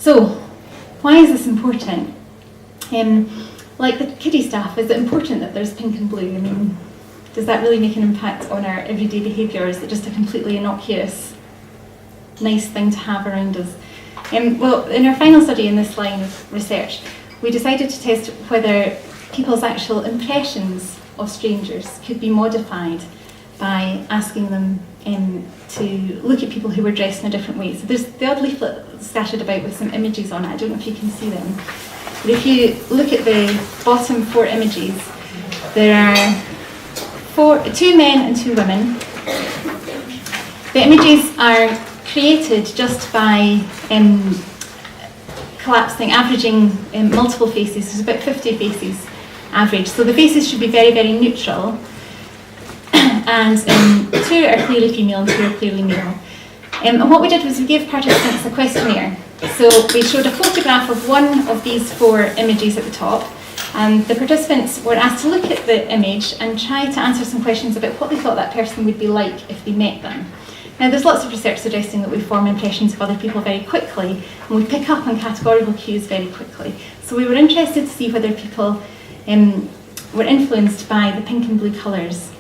So, why is this important? Like the kiddie stuff, is it important that there's pink and blue? I mean, does that really make an impact on our everyday behaviour? Is it just a completely innocuous, nice thing to have around us? Well, in our final study in this line of research, we decided to test whether people's actual impressions of strangers could be modified by asking them to look at people who were dressed in a different way. So there's the odd leaflet scattered about with some images on it. I don't know if you can see them. But if you look at the bottom 4 images, there are 2 men and 2 women. The images are created just by averaging multiple faces. There's about 50 faces average. So the faces should be very, very neutral. And 2 are clearly female and 2 are clearly male. And what we did was we gave participants a questionnaire. So we showed a photograph of one of these 4 images at the top, and the participants were asked to look at the image and try to answer some questions about what they thought that person would be like if they met them. Now, there's lots of research suggesting that we form impressions of other people very quickly, and we pick up on categorical cues very quickly. So we were interested to see whether people were influenced by the pink and blue colours.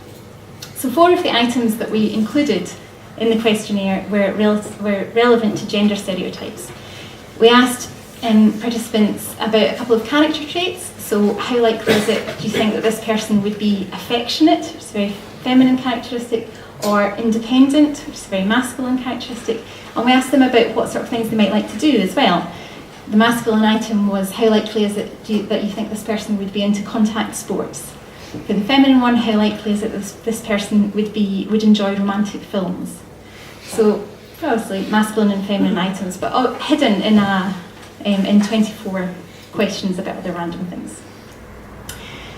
So 4 of the items that we included in the questionnaire were relevant to gender stereotypes. We asked participants about a couple of character traits. So how likely is it, do you think, that this person would be affectionate, which is a very feminine characteristic, or independent, which is a very masculine characteristic? And we asked them about what sort of things they might like to do as well. The masculine item was, how likely is it that you think this person would be into contact sports? For the feminine one, how likely is it that this person would enjoy romantic films? So obviously masculine and feminine items, but hidden in 24 questions about other random things.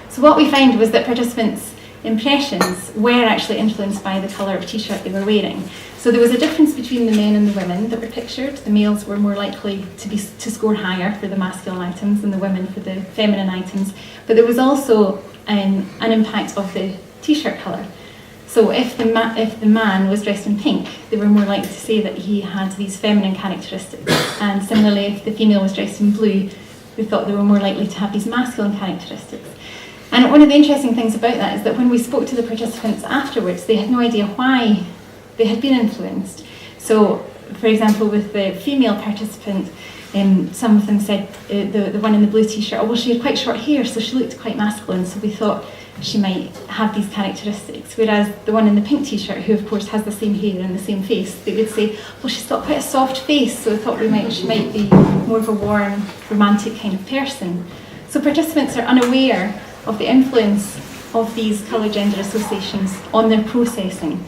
So what we found was that participants' impressions were actually influenced by the colour of t-shirt they were wearing. So there was a difference between the men and the women that were pictured. The males were more likely to score higher for the masculine items than the women for the feminine items. But there was also an impact of the t-shirt colour. So if the man was dressed in pink, they were more likely to say that he had these feminine characteristics. And similarly, if the female was dressed in blue, they thought they were more likely to have these masculine characteristics. And one of the interesting things about that is that when we spoke to the participants afterwards, they had no idea why they had been influenced. So, for example, with the female participant, some of them said, the one in the blue t-shirt, oh, well, she had quite short hair, so she looked quite masculine, so we thought she might have these characteristics. Whereas the one in the pink t-shirt, who of course has the same hair and the same face, they would say, well, she's got quite a soft face, so I thought she might be more of a warm, romantic kind of person. So participants are unaware of the influence of these colour-gender associations on their processing.